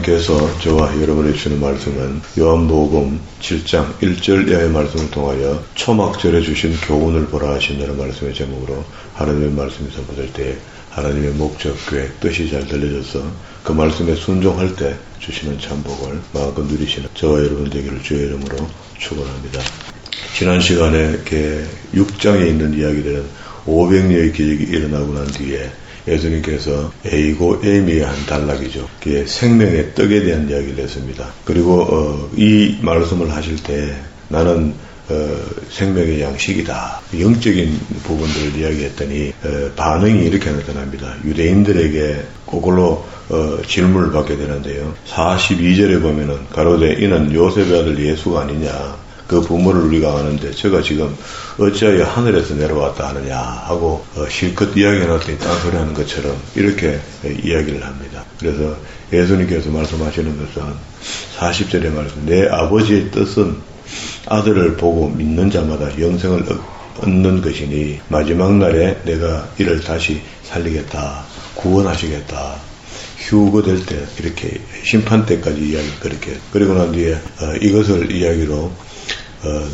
하나님께서 저와 여러분에게 주는 말씀은 요한복음 7장 1절 이하의 말씀을 통하여 초막절에 주신 교훈을 보라 하신다는 말씀의 제목으로 하나님의 말씀이 선포될 때 하나님의 목적, 계획, 뜻이 잘 들려져서 그 말씀에 순종할 때 주시는 참복을 마음껏 누리시는 저와 여러분 되기를 주의 이름으로 축원합니다. 지난 시간에 6장에 있는 이야기들은 500여의 기적이 일어나고 난 뒤에 예수님께서 에이고 에이미의 한 단락이죠. 그게 생명의 떡에 대한 이야기를 했습니다. 그리고 이 말씀을 하실 때 나는 생명의 양식이다. 영적인 부분들을 이야기했더니 반응이 이렇게 나타납니다. 유대인들에게 그걸로 질문을 받게 되는데요. 42절에 보면은 가로되 이는 요셉의 아들 예수가 아니냐. 그 부모를 우리가 아는데 저가 지금 어찌하여 하늘에서 내려왔다 하느냐 하고 실컷 이야기해놨더니 딴소리 하는 것처럼 이렇게 이야기를 합니다. 그래서 예수님께서 말씀하시는 것은 40절의 말씀 내 아버지의 뜻은 아들을 보고 믿는 자마다 영생을 얻는 것이니 마지막 날에 내가 이를 다시 살리겠다. 구원하시겠다. 휴거될 때 이렇게 심판 때까지 이야기 그렇게 그리고 난 뒤에 이것을 이야기로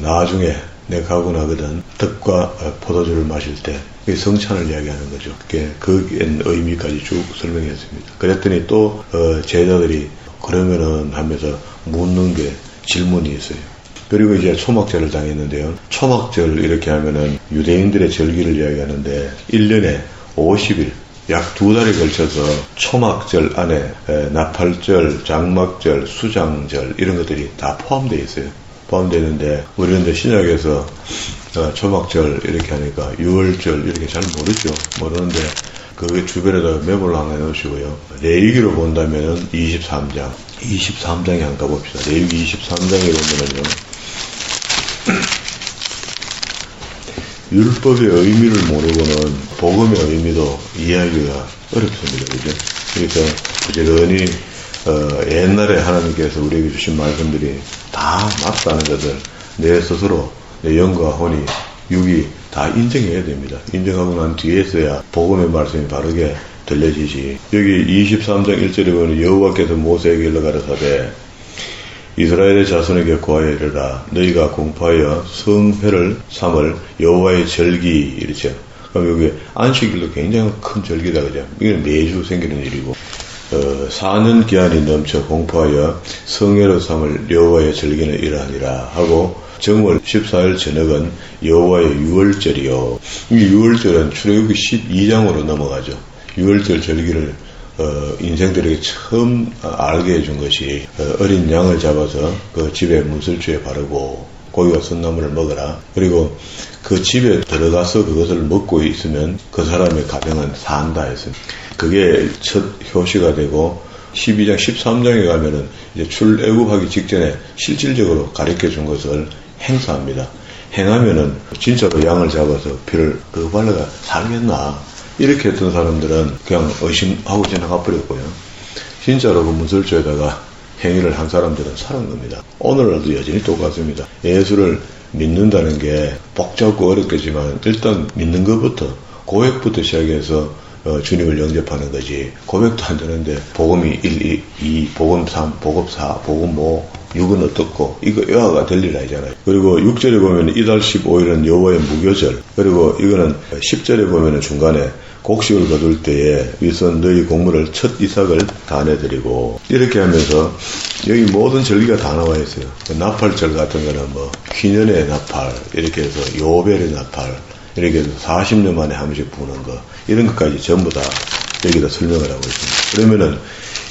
나중에 내가 가고 나거든 떡과 포도주를 마실 때 성찬을 이야기하는 거죠. 그 의미까지 쭉 설명했습니다. 그랬더니 또 제자들이 그러면은 하면서 묻는 게 질문이 있어요. 그리고 이제 초막절을 당했는데요. 초막절 이렇게 하면은 유대인들의 절기를 이야기하는데 1년에 50일 약 2달에 걸쳐서 초막절 안에 나팔절, 장막절, 수장절 이런 것들이 다 포함되어 있어요. 포함되는데 우리는 신약에서 초막절 이렇게 하니까 6월절 이렇게 잘 모르죠. 모르는데 그 주변에다가 메모를 하나 해놓으시고요. 레위기로 본다면은 23장에 한번 가봅시다. 레위기 23장에 보면은요. 율법의 의미를 모르고는 복음의 의미도 이해하기가 어렵습니다. 그죠? 그러니까 부지런히 옛날에 하나님께서 우리에게 주신 말씀들이 다 맞다는 것을 내 스스로 내 영과 혼이 육이 다 인정해야 됩니다. 인정하고 난 뒤에서야 복음의 말씀이 바르게 들려지지. 여기 23장 1절에 보면 여호와께서 모세에게 일러 가라사대 이스라엘의 자손에게 고하여 이르라 너희가 공포하여 성회를 삼을 여호와의 절기 이렇죠. 그럼 여기 안식일도 굉장히 큰 절기다 그죠. 이건 매주 생기는 일이고 4년 기한이 넘쳐 공포하여 성회로 삼을 여호와의 절기는 이러하니라 하고 정월 14일 저녁은 여호와의 유월절이요. 이 유월절은 출애굽기 12장으로 넘어가죠. 유월절 절기를 인생들에게 처음 알게 해준 것이 어린 양을 잡아서 그 집에 문설주에 바르고 고기와 선나물을 먹어라. 그리고 그 집에 들어가서 그것을 먹고 있으면 그 사람의 가정은 산다 했습니다. 그게 첫 효시가 되고 12장 13장에 가면은 이제 출애굽하기 직전에 실질적으로 가르쳐 준 것을 행사합니다. 행하면은 진짜로 양을 잡아서 피를 그 발라가 살겠나 이렇게 했던 사람들은 그냥 의심하고 지나가 버렸고요. 진짜로 그 문설주에다가 행위를 한 사람들은 살은 겁니다. 오늘날도 여전히 똑같습니다. 예수를 믿는다는 게 복잡고 어렵겠지만 일단 믿는 것부터 고백부터 시작해서 주님을 영접하는 거지. 고백도 안 되는데 복음이 1, 2, 복음 3, 복음 4, 복음 5 6은 어떻고 이거 여하가 될 일 아니잖아요. 그리고 6절에 보면 이달 15일은 여호와의 무교절. 그리고 이거는 10절에 보면 중간에 곡식을 거둘 때에 위선 너희 곡물을 첫 이삭을 다 내드리고 이렇게 하면서 여기 모든 절기가 다 나와 있어요. 나팔절 같은 거는 뭐 희년의 나팔 이렇게 해서 요벨의 나팔 이렇게 해서 40년 만에 한 번씩 부는 거 이런 것까지 전부 다 여기다 설명을 하고 있습니다. 그러면은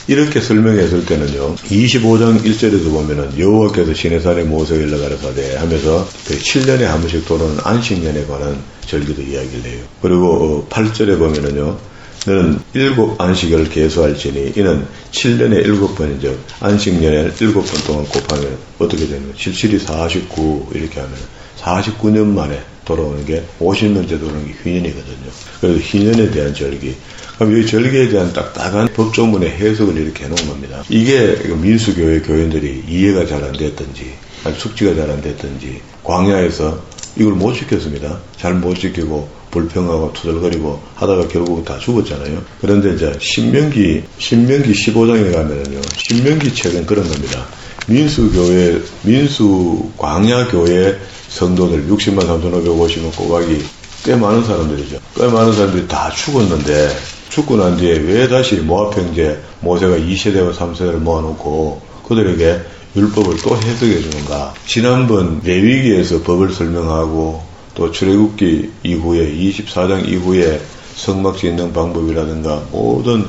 이렇게 설명했을 때는요 25장 1절에도 보면은 여호와께서 시내산에 모세에게 일러 가라사대 하면서 그 7년에 한 번씩 돌아오는 안식년에 관한 절기도 이야기를 해요. 그리고 8절에 보면은요 너는 7 안식일을 계수할지니 이는 7년에 7번이죠. 안식년에 7번 동안 곱하면 어떻게 되는 77이 49 이렇게 하면 49년 만에 돌아오는 게 50년째 돌아오는 게 희년이거든요. 그래서 희년에 대한 절기. 그럼 이 절기에 대한 딱딱한 법조문의 해석을 이렇게 해놓은 겁니다. 이게 민수교회 교인들이 이해가 잘 안 됐든지, 숙지가 잘 안 됐든지, 광야에서 이걸 못 지켰습니다. 잘 못 지키고 불평하고 투덜거리고 하다가 결국 다 죽었잖아요. 그런데 이제 신명기 15장에 가면은요, 신명기 책은 그런 겁니다. 민수 광야교회 성도들 60만 3,550명 꼬박이 꽤 많은 사람들이죠. 꽤 많은 사람들이 다 죽었는데, 죽고 난 뒤에 왜 다시 모압 형제 모세가 2세대와 3세대를 모아놓고 그들에게 율법을 또 해석해 주는가? 지난번 레위기에서 법을 설명하고 또 출애굽기 이후에 24장 이후에 성막 짓는 방법이라든가 모든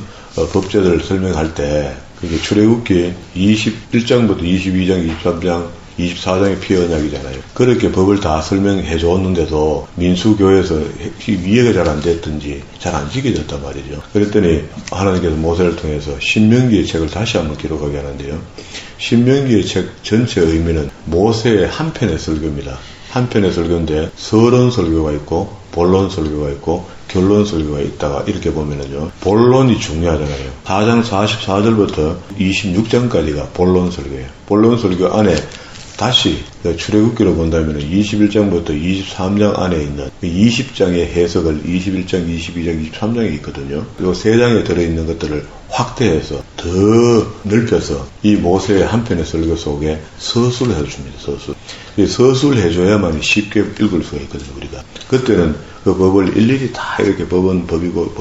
법제들을 설명할 때 그게 출애굽기 21장부터 22장, 23장, 24장의 피 언약이잖아요. 그렇게 법을 다 설명해 줬는데도 민수교에서 이해가 잘 안 됐든지 잘 안 지켜졌단 말이죠. 그랬더니 하나님께서 모세를 통해서 신명기의 책을 다시 한번 기록하게 하는데요. 신명기의 책 전체 의미는 모세의 한 편의 설교입니다. 한 편의 설교인데 서론 설교가 있고 본론 설교가 있고 결론 설교가 있다가 이렇게 보면은요, 본론이 중요하잖아요. 4장 44절부터 26장까지가 본론 설교예요. 본론 설교 안에 다시 출애굽기로 본다면 21장부터 23장 안에 있는 20장의 해석을 21장, 22장, 23장에 있거든요. 이 세 장에 들어있는 것들을 확대해서 더 넓혀서 이 모세의 한편의 설교 속에 서술을 해줍니다. 서술. 이 서술을 해줘야만 쉽게 읽을 수가 있거든요. 우리가. 그때는 그 법을 일일이 다 이렇게 법은 법이고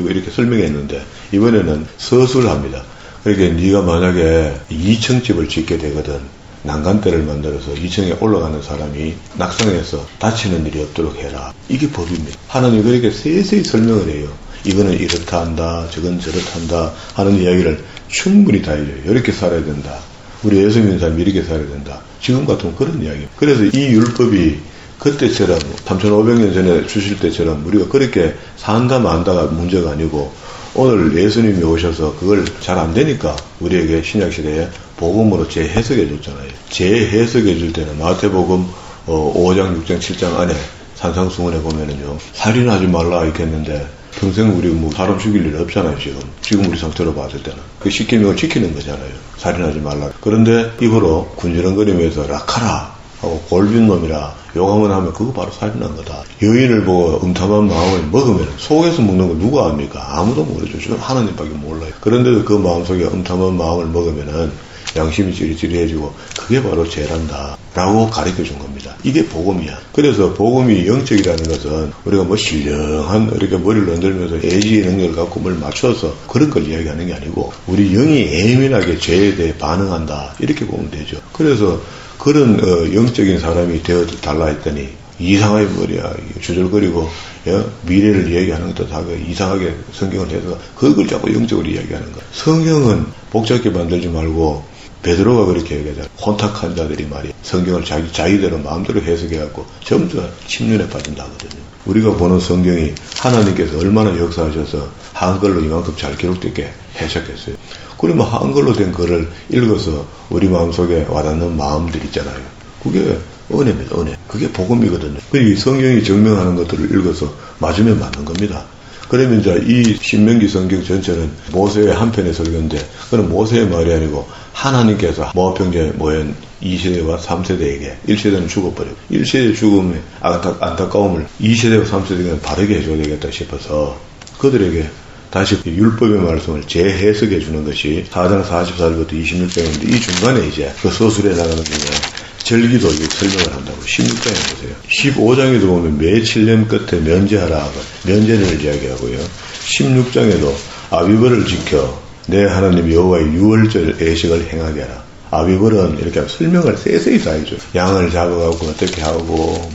이렇게 설명했는데 이번에는 서술을 합니다. 그러니까 네가 만약에 2층집을 짓게 되거든. 난간대를 만들어서 2층에 올라가는 사람이 낙상해서 다치는 일이 없도록 해라. 이게 법입니다. 하나님이 그렇게 세세히 설명을 해요. 이거는 이렇다 한다, 저건 저렇다 한다 하는 이야기를 충분히 다 해줘요. 이렇게 살아야 된다. 우리 예수 믿는 사람이 이렇게 살아야 된다. 지금 같으면 그런 이야기예요. 그래서 이 율법이 그때처럼 3,500년 전에 주실 때처럼 우리가 그렇게 산다 만다가 문제가 아니고 오늘 예수님이 오셔서 그걸 잘 안 되니까 우리에게 신약시대에 복음으로 재해석해 줬잖아요. 재해석해 줄 때는 마태복음 5장, 6장, 7장 안에 산상수훈에 보면은요, 살인하지 말라 있겠는데 평생 우리 뭐 사람 죽일 일 없잖아요. 지금 우리 상태로 봤을 때는 그 시키는 지키는 거잖아요. 살인하지 말라. 그런데 입으로 군지렁거리면서 락하라 하고 골빈 놈이라 욕하면 하면 그거 바로 살인한 거다. 여인을 보고 음탐한 마음을 먹으면 속에서 먹는 거 누가 압니까? 아무도 모르죠. 지금 하나님밖에 몰라요. 그런데도 그 마음속에 음탐한 마음을 먹으면은 양심이 찌릿찌릿해지고 그게 바로 죄란다 라고 가르쳐 준 겁니다. 이게 복음이야. 그래서 복음이 영적이라는 것은 우리가 뭐 신령한 이렇게 머리를 흔들면서 애지의 능력을 갖고 뭘 맞춰서 그런 걸 이야기하는 게 아니고 우리 영이 예민하게 죄에 대해 반응한다 이렇게 보면 되죠. 그래서 그런 영적인 사람이 되어 달라 했더니 이상하게 머리야 주절거리고 미래를 이야기하는 것도 다 이상하게 성경을 해서 그걸 자꾸 영적으로 이야기하는 거야. 성경은 복잡하게 만들지 말고 베드로가 그렇게 얘기하잖아. 혼탁한 자들이 말이야. 성경을 자기대로 마음대로 해석해갖고 전부 다 침륜에 빠진다 하거든요. 우리가 보는 성경이 하나님께서 얼마나 역사하셔서 한글로 이만큼 잘 기록되게 해석했어요. 그러면 한글로 된 글을 읽어서 우리 마음속에 와닿는 마음들 있잖아요. 그게 은혜입니다. 은혜. 그게 복음이거든요. 이 성경이 증명하는 것들을 읽어서 맞으면 맞는 겁니다. 그러면 이제 이 신명기 성경 전체는 모세의 한편의 설교인데 그건 모세의 말이 아니고 하나님께서 모압 형제 모인 2세대와 3세대에게 1세대는 죽어버리고 1세대 죽음의 안타까움을 2세대와 3세대가 바르게 해줘야 되겠다 싶어서 그들에게 다시 율법의 말씀을 재해석해 주는 것이 4장 44절부터 26장인데 이 중간에 이제 그 서술에 나가는 중에 절기도 이게 설명을 한다고 16장에 보세요. 15장에도 보면 매 7년 끝에 면제하라 하고 면제를 이야기하고요. 16장에도 아비벌을 지켜 내 하나님 여호와의 유월절 예식을 행하게 하라. 아비벌은 이렇게 설명을 세세히 다 해줘요. 양을 잡아가고 어떻게 하고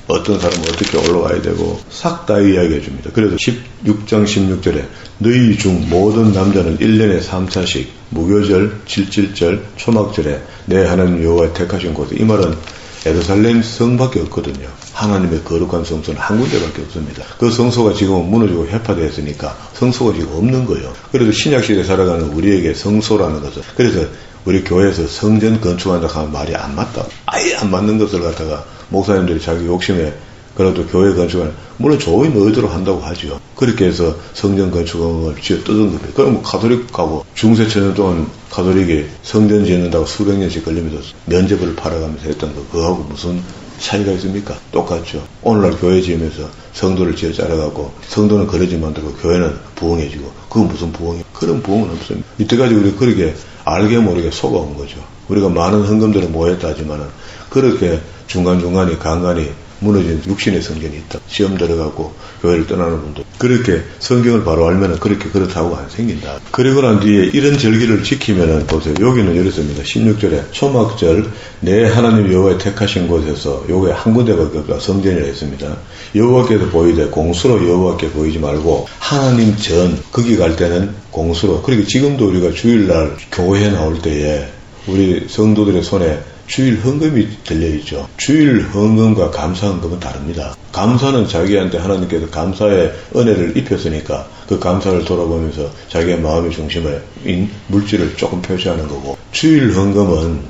어떤 사람은 어떻게 올라와야 되고 싹 다 이야기해 줍니다. 그래서 16장 16절에 너희 중 모든 남자는 1년에 3차씩 무교절, 칠칠절, 초막절에 내 하나님 여호와의 택하신 곳에 이 말은 예루살렘 성밖에 없거든요. 하나님의 거룩한 성소는 한 군데밖에 없습니다. 그 성소가 지금은 무너지고 해파되었으니까 성소가 지금 없는 거예요. 그래서 신약시대에 살아가는 우리에게 성소라는 것은 그래서 우리 교회에서 성전 건축한다 하면 말이 안 맞다. 아예 안 맞는 것을 갖다가 목사님들이 자기 욕심에 그래도 교회 건축을 물론 좋은 의도로 한다고 하죠. 그렇게 해서 성전 건축을 지어 뜯은 겁니다. 그럼 가톨릭하고 중세 천년 동안 가톨릭이 성전 짓는다고 수백 년씩 걸리면서 면제부를 팔아가면서 했던 거 그거하고 무슨 차이가 있습니까? 똑같죠. 오늘날 교회 지으면서 성도를 지어 짜려가고 성도는 그러지 만들고 교회는 부흥해지고 그건 무슨 부흥이에요? 그런 부흥은 없습니다. 이때까지 우리 그렇게 알게 모르게 속아온 거죠. 우리가 많은 헌금들을 모였다 하지만은 그렇게 중간중간에 간간히 무너진 육신의 성전이 있다. 시험 들어가고 교회를 떠나는 분도 그렇게 성경을 바로 알면은 그렇게 그렇다고 안 생긴다. 그리고 난 뒤에 이런 절기를 지키면은 보세요. 여기는 이렇습니다. 16절에 초막절 내 하나님 여호와의 택하신 곳에서 요게 한 군데밖에 없다. 성전이라 했습니다. 여호와께서 보이되 공수로 여호와께 보이지 말고 하나님 전 거기 갈 때는 공수로. 그러니까 지금도 우리가 주일날 교회에 나올 때에 우리 성도들의 손에 주일 헌금이 들려있죠. 주일 헌금과 감사 헌금은 다릅니다. 감사는 자기한테 하나님께서 감사의 은혜를 입혔으니까 그 감사를 돌아보면서 자기의 마음의 중심에 물질을 조금 표시하는 거고, 주일 헌금은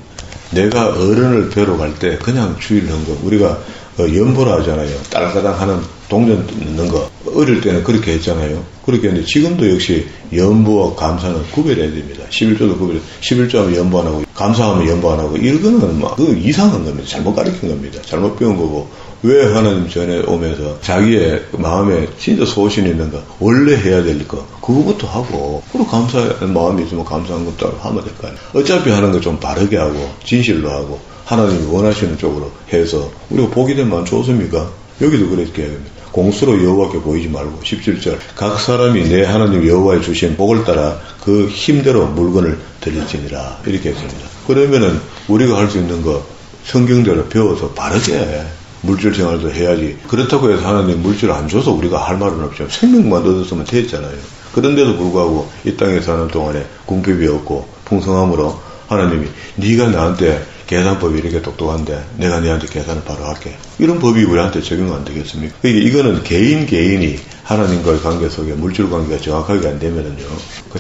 내가 어른을 뵈러 갈 때 그냥 주일 헌금, 우리가 연보라 하잖아요. 딸가당 하는 동전 넣는 거. 어릴 때는 그렇게 했잖아요. 그렇게 했는데 지금도 역시 연보와 감사는 구별해야 됩니다. 11조도 구별해. 11조하면 연보 안 하고 감사하면 연보 안 하고 이거는 막 그 이상한 겁니다. 잘못 가르친 겁니다. 잘못 배운 거고. 왜 하나님 전에 오면서 자기의 마음에 진짜 소신이 있는 거 원래 해야 될 거 그거부터 하고, 그리고 감사하는 마음이 있으면 감사한 것도 하면 될 거 아니에요. 어차피 하는 거 좀 바르게 하고 진실로 하고 하나님이 원하시는 쪽으로 해서 우리가 보게 되면 좋습니까? 여기도 그렇게 해야 됩니다. 공수로 여호와께 보이지 말고 17절 각 사람이 내 하나님 여호와의 주신 복을 따라 그 힘대로 물건을 드릴지니라 이렇게 했습니다. 그러면은 우리가 할 수 있는 거 성경대로 배워서 바르게 물질 생활도 해야지. 그렇다고 해서 하나님 물질을 안 줘서 우리가 할 말은 없죠. 생명만 얻었으면 됐잖아요. 그런데도 불구하고 이 땅에 사는 동안에 궁핍이 없고 풍성함으로 하나님이 네가 나한테 계산법이 이렇게 똑똑한데 내가 너한테 계산을 바로 할게. 이런 법이 우리한테 적용 안 되겠습니까? 이거는 개인이 하나님과의 관계 속에 물질 관계가 정확하게 안 되면은요,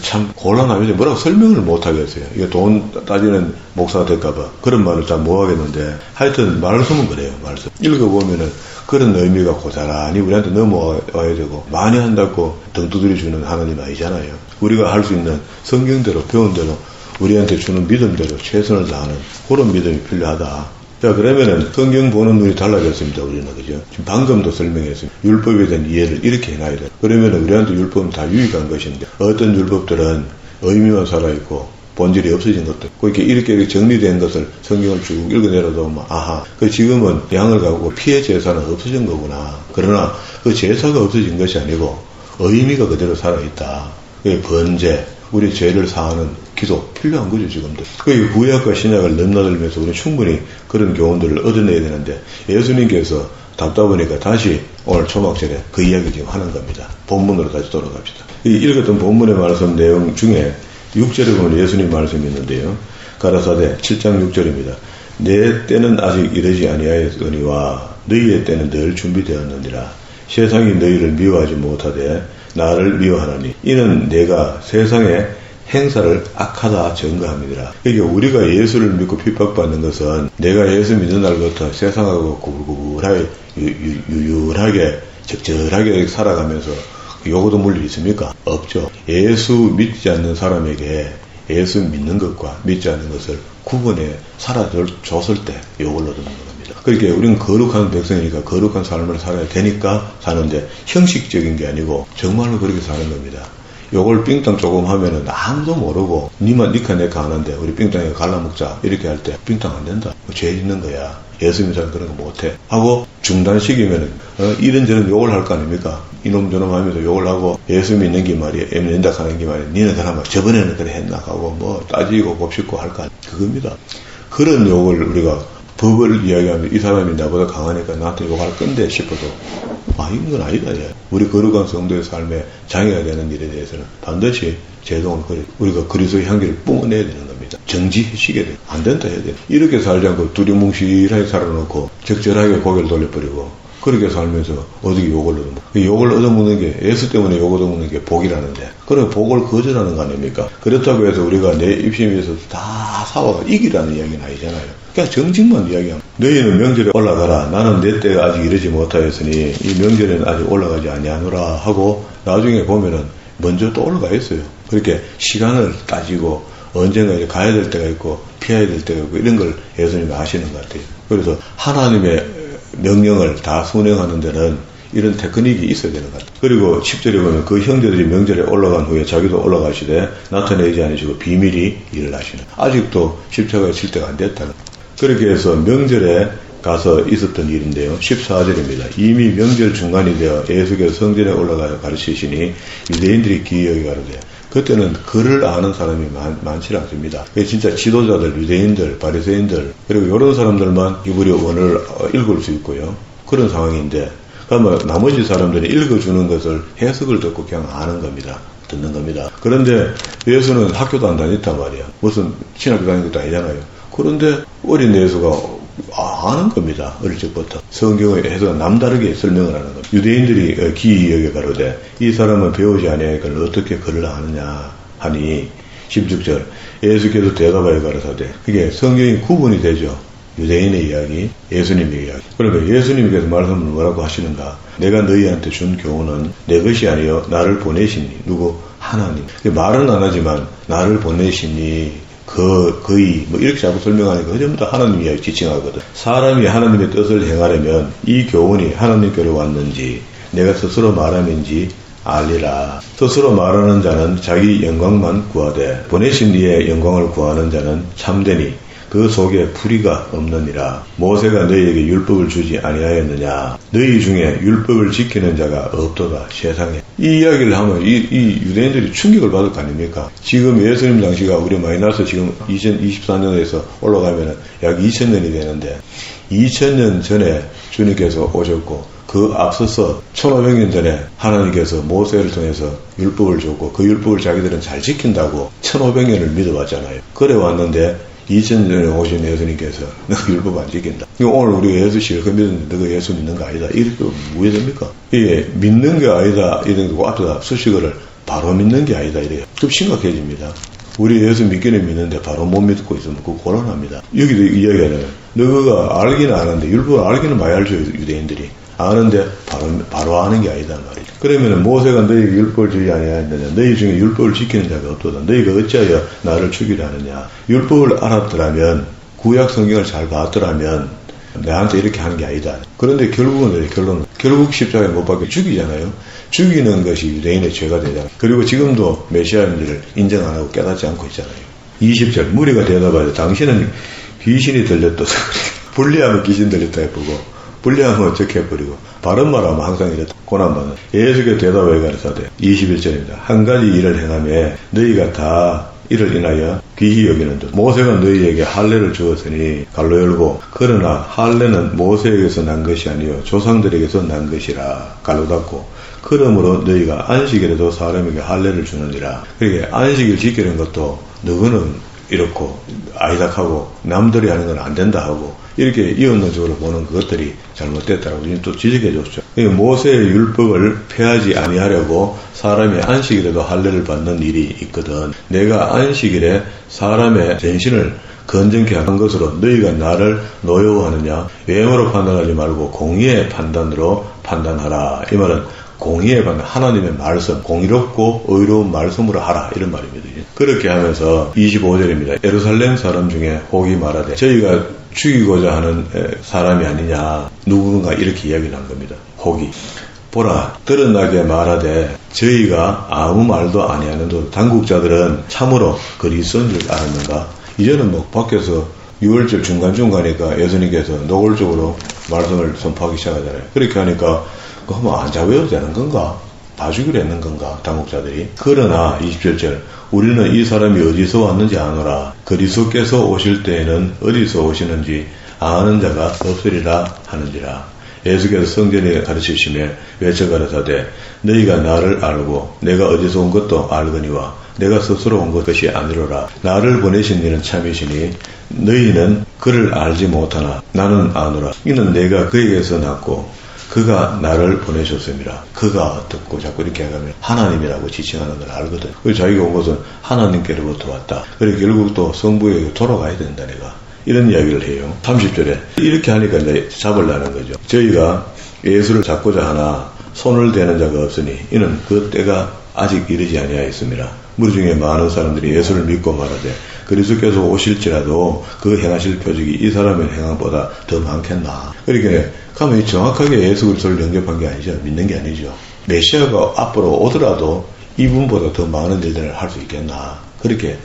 참 곤란하죠. 뭐라고 설명을 못 하겠어요. 이게 돈 따지는 목사가 될까봐 그런 말을 잘 못 하겠는데, 하여튼 말씀은 그래요. 말씀 읽어보면은 그런 의미가 고스란히 우리한테 넘어와야 되고, 많이 한다고 등 두드려 주는 하나님 아니잖아요. 우리가 할 수 있는 성경대로 배운 대로 우리한테 주는 믿음대로 최선을 다하는 그런 믿음이 필요하다. 자, 그러면은 성경 보는 눈이 달라졌습니다. 우리는, 그죠? 지금 방금도 설명했습니다. 율법에 대한 이해를 이렇게 해놔야 돼. 그러면은 우리한테 율법은 다 유익한 것인데, 어떤 율법들은 의미만 살아있고 본질이 없어진 것들, 이렇게 정리된 것을 성경을 쭉 읽어내려도 아하, 지금은 양을 가고 피해 제사는 없어진 거구나. 그러나 그 제사가 없어진 것이 아니고 의미가 그대로 살아있다. 번제, 우리 죄를 사하는 기도 필요한 거죠, 지금도. 구약과 신약을 넘나들면서 우리는 충분히 그런 교훈들을 얻어내야 되는데, 예수님께서 답답하니까 다시 오늘 초막절에 그 이야기 지금 하는 겁니다. 본문으로 다시 돌아갑시다. 읽었던 본문의 말씀 내용 중에 6절에 보면 예수님 말씀이 있는데요. 가라사대 7장 6절입니다. 내 때는 아직 이르지 아니하였거니와 너희의 때는 늘 준비되었느니라. 세상이 너희를 미워하지 못하되 나를 미워하나니 이는 내가 세상에 행사를 악하다 증거함이니라. 그러니까 우리가 예수를 믿고 핍박받는 것은 내가 예수 믿는 날부터 세상하고 구불구불하게 유율하게 적절하게 살아가면서 요거도 물리 있습니까? 없죠. 예수 믿지 않는 사람에게 예수 믿는 것과 믿지 않는 것을 구분해 살아줬을 때 요걸 얻는 겁니다. 그러니까 우리는 거룩한 백성이니까 거룩한 삶을 살아야 되니까 사는데, 형식적인 게 아니고 정말로 그렇게 사는 겁니다. 요걸 빙땅 조금 하면은 아무도 모르고 니만 니카 내카 하는데 우리 빙땅에 갈라먹자 이렇게 할 때 빙땅 안 된다. 죄 있는 거야. 예수 믿는 사람 그런 거 못해. 하고 중단시키면은 이런저런 욕을 할 거 아닙니까? 이놈 저놈 하면서 욕을 하고 예수 믿는 게 말이야. 믿는다 하는 게 말이야. 니는 그나마 저번에는 그래 했나 하고 뭐 따지고 곱씹고 할 거 아니야. 그겁니다. 그런 욕을 우리가 법을 이야기하면 이 사람이 나보다 강하니까 나한테 욕할 건데 싶어도 이건 건 아니다. 우리 거룩한 성도의 삶에 장애가 되는 일에 대해서는 반드시 제동을 우리가 그리스도의 향기를 뿜어내야 되는 겁니다. 정지시켜야 돼. 안 된다 해야 돼. 이렇게 살지 않고 두리뭉실하게 살아놓고 적절하게 고개를 돌려버리고 그렇게 살면서 어떻게 욕을 얻어먹는, 욕을 얻어먹는 게, 예수 때문에 욕 얻어먹는 게 복이라는데, 그래 복을 거절하는 거 아닙니까? 그렇다고 해서 우리가 내 입심에 있어서 다 사와가 이기라는 이야기는 아니잖아요. 그냥 정직만 이야기하면, 너희는 명절에 올라가라. 나는 내 때가 아직 이르지 못하였으니 이 명절에는 아직 올라가지 아니하노라 하고 나중에 보면은 먼저 또 올라가 있어요. 그렇게 시간을 따지고 언젠가 가야 될 때가 있고 피해야 될 때가 있고 이런 걸 예수님이 아시는 것 같아요. 그래서 하나님의 명령을 다 순행하는 데는 이런 테크닉이 있어야 되는 것 같아요. 그리고 10절에 보면 그 형제들이 명절에 올라간 후에 자기도 올라가시되 나타내지 않으시고 비밀히 일을 하시는. 아직도 십자가에 칠 때가 안 됐다는. 그렇게 해서 명절에 가서 있었던 일인데요. 14절입니다. 이미 명절 중간이 되어 예수께서 성전에 올라가서 가르치시니 유대인들이 기이하게 가로되 그때는 글을 아는 사람이 많지 않습니다. 진짜 지도자들, 유대인들, 바리새인들 그리고 이런 사람들만 히브리 원어를 읽을 수 있고요. 그런 상황인데 그러면 나머지 사람들이 읽어주는 것을 해석을 듣고 그냥 아는 겁니다. 듣는 겁니다. 그런데 예수는 학교도 안 다녔단 말이야. 무슨 신학교 다닌 것도 아니잖아요. 그런데 어린 예수가 아는 겁니다. 어릴 적부터. 성경에 해서 남다르게 설명을 하는 겁니다. 유대인들이 기이 여겨 가로되 이 사람은 배우지 아니하니까 어떻게 글을 아느냐 하니 16절 예수께서 대답하여 가로사대 그게 성경이 구분이 되죠. 유대인의 이야기, 예수님의 이야기. 그러면 예수님께서 말씀을 뭐라고 하시는가? 내가 너희한테 준 교훈은 내 것이 아니요 나를 보내시니 누구? 하나님. 말은 안 하지만 나를 보내시니 거의 뭐 이렇게 자꾸 설명하니까 전부 다 하나님 이야기 지칭하거든. 사람이 하나님의 뜻을 행하려면 이 교훈이 하나님께로 왔는지 내가 스스로 말함인지 알리라. 스스로 말하는 자는 자기 영광만 구하되 보내신 이의 영광을 구하는 자는 참되니 그 속에 불의가 없느니라. 모세가 너희에게 율법을 주지 아니하였느냐? 너희 중에 율법을 지키는 자가 없도다 세상에. 이 이야기를 하면 이 유대인들이 충격을 받을 거 아닙니까? 지금 예수님 당시가 우리 마이너스 지금 2024년에서 올라가면 약 2000년이 되는데 2000년 전에 주님께서 오셨고 그 앞서서 1500년 전에 하나님께서 모세를 통해서 율법을 줬고 그 율법을 자기들은 잘 지킨다고 1500년을 믿어왔잖아요. 그래 왔는데 2000년에 오신 예수님께서 너가 율법 안 지킨다. 오늘 우리가 예수 실컷 믿었는데 너가 예수 믿는 거 아니다. 이렇게 뭐가 됩니까? 이게 믿는 게 아니다. 이런 거 앞에다 수식어를 바로 믿는 게 아니다. 이래요. 좀 심각해집니다. 우리 예수 믿기는 믿는데 바로 못 믿고 있으면 그거 곤란합니다. 여기도 이야기하잖아요. 너가 알기는 아는데 율법을 알기는 많이 알죠. 유대인들이. 아는데 바로 아는 게 아니다 말이죠. 그러면 모세가 너희에게 율법을 주지 아니하였느냐? 너희 중에 율법을 지키는 자가 없도다. 너희가 어찌하여 나를 죽이려 하느냐? 율법을 알았더라면 구약 성경을 잘 봤더라면 나한테 이렇게 하는 게 아니다. 그런데 결국은 결국 십자가에 못 박혀 죽이잖아요. 죽이는 것이 유대인의 죄가 되잖아요. 그리고 지금도 메시아인지를 인정 안 하고 깨닫지 않고 있잖아요. 20절 무리가 대답하되 당신은 귀신이 들렸도다. 불리하면 귀신 들렸다 해보고 불리하면 어떻게 해버리고 바른 말하면 항상 이랬다. 고난받는 예수께서 대답하여 가르사대 21절입니다. 한 가지 일을 행하며 너희가 다 이를 인하여 귀히 여기는데 모세가 너희에게 할례를 주었으니 갈로 열고 그러나 할례는 모세에게서 난 것이 아니요 조상들에게서 난 것이라 갈로 닫고 그러므로 너희가 안식일에도 사람에게 할례를 주느니라. 그러니까 안식일 지키는 것도 너희는 이렇고 아이다 하고 남들이 하는 건 안 된다 하고 이렇게 이언론적으로 보는 그것들이 잘못됐다고 또 지적해 줬죠. 모세의 율법을 폐하지 아니하려고 사람이 안식일에도 할례를 받는 일이 있거든. 내가 안식일에 사람의 전신을 건전케 하는 것으로 너희가 나를 노여워하느냐? 외형으로 판단하지 말고 공의의 판단으로 판단하라. 이 말은 공의의 판단, 하나님의 말씀, 공의롭고 의로운 말씀으로 하라. 이런 말입니다. 그렇게 하면서 25절입니다. 예루살렘 사람 중에 혹이 말하되 저희가 죽이고자 하는 사람이 아니냐. 누군가 이렇게 이야기를 한 겁니다. 혹이. 보라, 드러나게 말하되 저희가 아무 말도 아니하는도 당국자들은 참으로 그리스도인 줄 알았는가? 이제는 뭐 밖에서 6월절 중간중간이니까 예수님께서 노골적으로 말씀을 선포하기 시작하잖아요. 그렇게 하니까 그러면 안 잡아도 되는 건가? 봐주기로 했는 건가? 당국자들이. 그러나 27절 우리는 이 사람이 어디서 왔는지 아노라. 그리스도께서 오실 때에는 어디서 오시는지 아는 자가 없으리라 하는지라. 예수께서 성전에 가르치시며 외쳐 가르사대 너희가 나를 알고 내가 어디서 온 것도 알거니와 내가 스스로 온 것이 아니로라. 나를 보내신 이는 참이시니 너희는 그를 알지 못하나 나는 아노라. 이는 내가 그에게서 났고 그가 나를 보내셨습니다. 그가 어떻고 자꾸 이렇게 하면 하나님이라고 지칭하는 걸 알거든. 그래서 자기가 온 것은 하나님께로부터 왔다. 그래서 결국 또 성부에게 돌아가야 된다 내가. 이런 이야기를 해요. 30절에 이렇게 하니까 이제 잡으려는 거죠. 저희가 예수를 잡고자 하나 손을 대는 자가 없으니 이는 그 때가 아직 이르지 아니하였습니다. 무리 중에 많은 사람들이 예수를 믿고 말하되 그리스도께서 오실지라도 그 행하실 표적이 이 사람의 행함보다 더 많겠나. 그러니까 가만히 정확하게 예수 그리스도를 영접한 게 아니죠. 믿는 게 아니죠. 메시아가 앞으로 오더라도 이분보다 더 많은 일들을 할 수 있겠나. 그렇게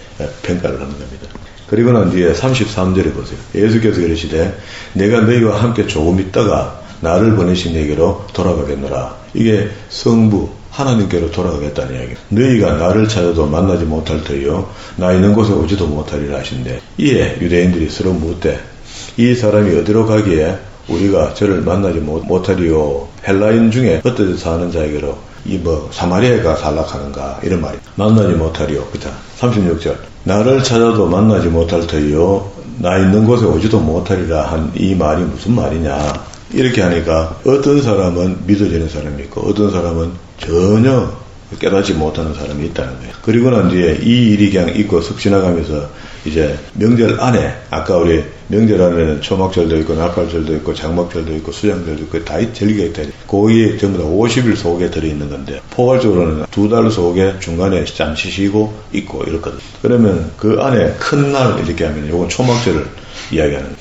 평가를 하는 겁니다. 그리고 난 뒤에 33절에 보세요. 예수께서 그러시되 내가 너희와 함께 조금 있다가 나를 보내신 내게로 돌아가겠노라. 이게 성부 하나님께로 돌아가겠다는 이야기예요. 너희가 나를 찾아도 만나지 못할 터이요 나 있는 곳에 오지도 못하리라 하신대. 이에 유대인들이 서로 묻되 이 사람이 어디로 가기에 우리가 저를 만나지 못하리요. 헬라인 중에 흩어져 사는 자에게로 이 사마리아가 살락하는가 이런 말이 만나지 못하리요. 그죠? 36절 나를 찾아도 만나지 못할 터이요 나 있는 곳에 오지도 못하리라 한 이 말이 무슨 말이냐. 이렇게 하니까 어떤 사람은 믿어지는 사람이 있고 어떤 사람은 전혀 깨닫지 못하는 사람이 있다는 거예요. 그리고 난 뒤에 이 일이 그냥 있고 슥 지나가면서 이제 명절 안에 아까 우리 명절 안에는 초막절도 있고 나팔절도 있고 장막절도 있고 수장절도 있고 다 절기가 있다. 거기에 전부 다 50일 속에 들어있는 건데 포괄적으로는 2달 속에 중간에 잠시 쉬고 있고 이렇거든. 그러면 그 안에 큰 날 이렇게 하면 이건 초막절을 이야기하는 거예요.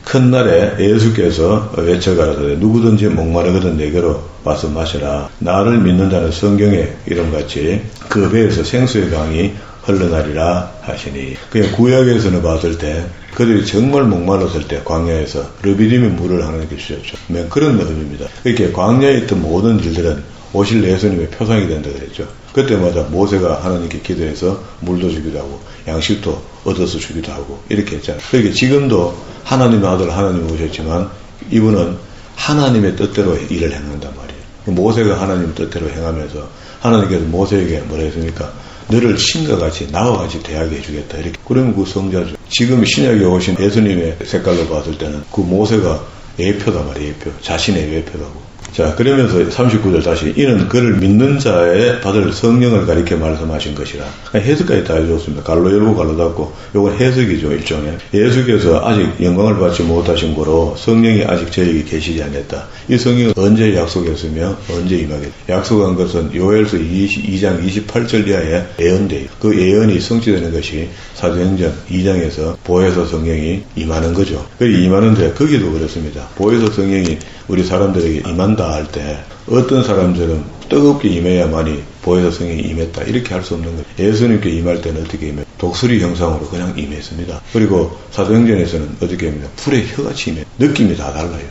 큰 날에 예수께서 외쳐가라사대 누구든지 목마르거든 내게로 와서 마시라. 나를 믿는 자는 성경에 이름같이 그 배에서 생수의 강이 흘러나리라 하시니. 그냥 구약에서는 봤을 때 그들이 정말 목말랐을 때 광야에서 르비딤의 물을 하나님께 주셨죠. 그런 의미입니다. 이렇게 광야에 있던 모든 일들은 오실 예수님의 표상이 된다 그랬죠. 그때마다 모세가 하나님께 기도해서 물도 주기도 하고 양식도 얻어서 주기도 하고 이렇게 했잖아요. 그러니까 지금도 하나님의 아들 하나님이 오셨지만 이분은 하나님의 뜻대로 일을 행한단 말이에요. 모세가 하나님의 뜻대로 행하면서 하나님께서 모세에게 뭐라 했습니까? 너를 신과 같이 나와 같이 대하게 해주겠다. 이렇게. 그러면 그 성자죠. 지금 신약에 오신 예수님의 색깔로 봤을 때는 그 모세가 예표다 말이에요. 예표. 자신의 예표라고. 자, 그러면서 39절 다시 이는 그를 믿는 자에 받을 성령을 가리켜 말씀하신 것이라. 해석까지 다 해줬습니다. 갈로 열고 갈로 닫고 요건 해석이죠. 일종의. 예수께서 아직 영광을 받지 못하신 거로 성령이 아직 저에게 계시지 않았다. 이 성령은 언제 약속했으며 언제 임하겠다. 약속한 것은 요엘서 2장 28절 이하에 예언돼요. 그 예언이 성취되는 것이 사도행전 2장에서 보혜사 성령이 임하는 거죠. 그 임하는데 거기도 그렇습니다. 보혜사 성령이 우리 사람들에게 임한다 할 때 어떤 사람들은 뜨겁게 임해야만이 보혜사 성령이 임했다 이렇게 할 수 없는 거예요. 예수님께 임할 때는 어떻게 임해요? 독수리 형상으로 그냥 임했습니다. 그리고 사도행전에서는 어떻게 합니까? 불의 혀같이 임해요. 느낌이 다 달라요.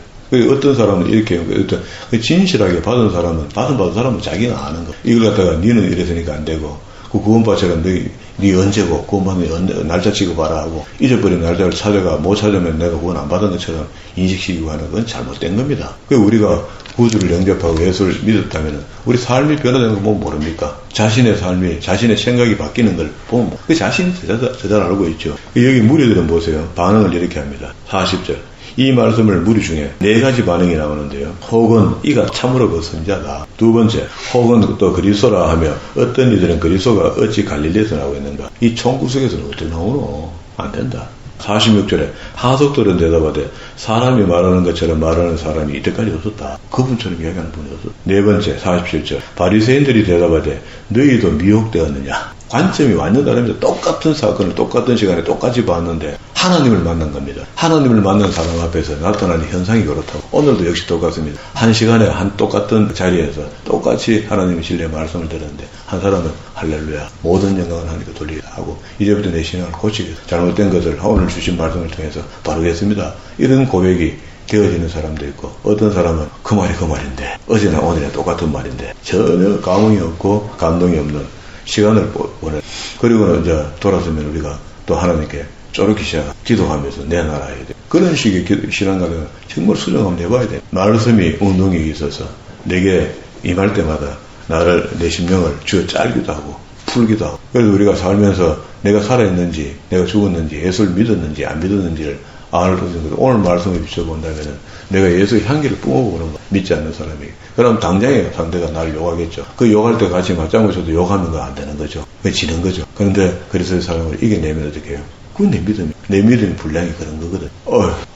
어떤 사람은 이렇게 어떤 진실하게 받은 사람은 받은 사람은 자기가 아는 거. 이걸 갖다가 니는 이랬으니까 안 되고 그 구원받처럼 네 언제고 구원받는 날짜 찍어봐라 하고 잊어버린 날짜를 찾아가 못 찾으면 내가 구원 안 받은 것처럼 인식시키고 하는 건 잘못된 겁니다. 우리가 구주를 영접하고 예수를 믿었다면 우리 삶이 변화되는 거 보면 모릅니까? 자신의 삶이 자신의 생각이 바뀌는 걸 보면 그 자신이 잘 알고 있죠. 여기 무리들은 보세요. 반응을 이렇게 합니다. 40절 이 말씀을 무리 중에 4가지 반응이 나오는데요. 혹은 이가 참으로 그 선자다. 두 번째, 혹은 또 그리스도라 하며 어떤 이들은 그리스도가 어찌 갈릴리에서 나오고 있는가. 이 총구석에서는 어떻게 나오노? 안 된다. 46절에 하석들은 대답하되 사람이 말하는 것처럼 말하는 사람이 이때까지 없었다. 그분처럼 이야기하는 분이 없었다. 네 번째 47절 바리새인들이 대답하되 너희도 미혹되었느냐. 관점이 완전 다릅니다. 똑같은 사건을 똑같은 시간에 똑같이 봤는데 하나님을 만난 겁니다. 하나님을 만난 사람 앞에서 나타나는 현상이 그렇다고. 오늘도 역시 똑같습니다. 한 시간에 한 똑같은 자리에서 똑같이 하나님의 진리의 말씀을 들었는데 한 사람은 할렐루야 모든 영광을 하나님께 돌리라 하고 이제부터 내 신앙을 고치겠다. 잘못된 것을 오늘 주신 말씀을 통해서 바르겠습니다. 이런 고백이 되어지는 사람도 있고 어떤 사람은 그 말이 그 말인데 어제나 오늘이나 똑같은 말인데 전혀 감흥이 없고 감동이 없는 시간을 보내. 그리고는 이제 돌아서면 우리가 또 하나님께 쪼르기 시작 기도하면서 내 나라 해야 돼. 그런 식의 신앙가는 정말 수정 한번 해봐야 돼. 말씀이 운동이 있어서 내게 임할 때마다 나를 내 심령을 쥐어 짤기도 하고 풀기도 하고. 그래서 우리가 살면서 내가 살아있는지 내가 죽었는지 예수를 믿었는지 안 믿었는지를 알 수 있는 거죠. 오늘 말씀을 비춰본다면은 내가 예수의 향기를 뿜어보는 거 믿지 않는 사람이 그럼 당장에 상대가 나를 욕하겠죠. 그 욕할 때 같이 맞장구 쳐도 욕하는 거 안 되는 거죠. 왜 지는 거죠. 그런데 그리스도의 사랑을 이겨내면 어떻게 해요? 그건 내 믿음의 분량이 그런 거거든.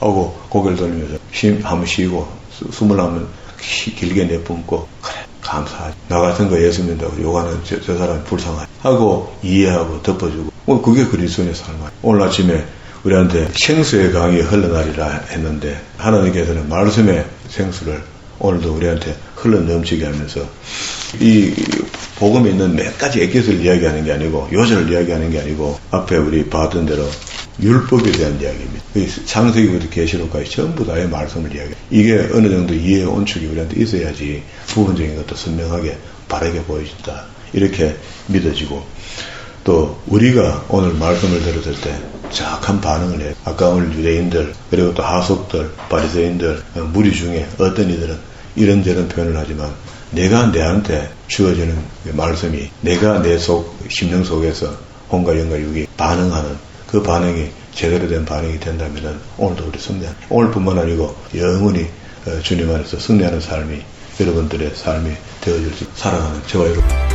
하고 고개를 돌리면서 한번 쉬고 숨을 한번 길게 내뿜고 그래 감사하지. 나 같은 거 예수 믿는다고 욕하는 저 사람 불쌍하지 하고 이해하고 덮어주고 그게 그리스도인의 삶이에요. 오늘 아침에 우리한테 생수의 강이 흘러나리라 했는데 하나님께서는 말씀의 생수를 오늘도 우리한테 흘러 넘치게 하면서 이 복음에 있는 몇 가지 액기스를 이야기하는 게 아니고 요절을 이야기하는 게 아니고 앞에 우리 봤던 대로 율법에 대한 이야기입니다. 창세기부터 계시록까지 전부 다의 말씀을 이야기해요. 이게 어느 정도 이해의 온축이 우리한테 있어야지 부분적인 것도 선명하게 바르게 보여진다. 이렇게 믿어지고 또 우리가 오늘 말씀을 들었을 때 정확한 반응을 해요. 아까 오늘 유대인들 그리고 또 하속들 바리새인들 무리 중에 어떤 이들은 이런저런 표현을 하지만 내가 내한테 주어지는 말씀이 내가 내 심령 속에서 혼과 영과 육이 반응하는 그 반응이 제대로 된 반응이 된다면 오늘도 우리 승리하는 오늘뿐만 아니고 영원히 주님 안에서 승리하는 삶이 여러분들의 삶이 되어질 수 살아가는 저와 여러분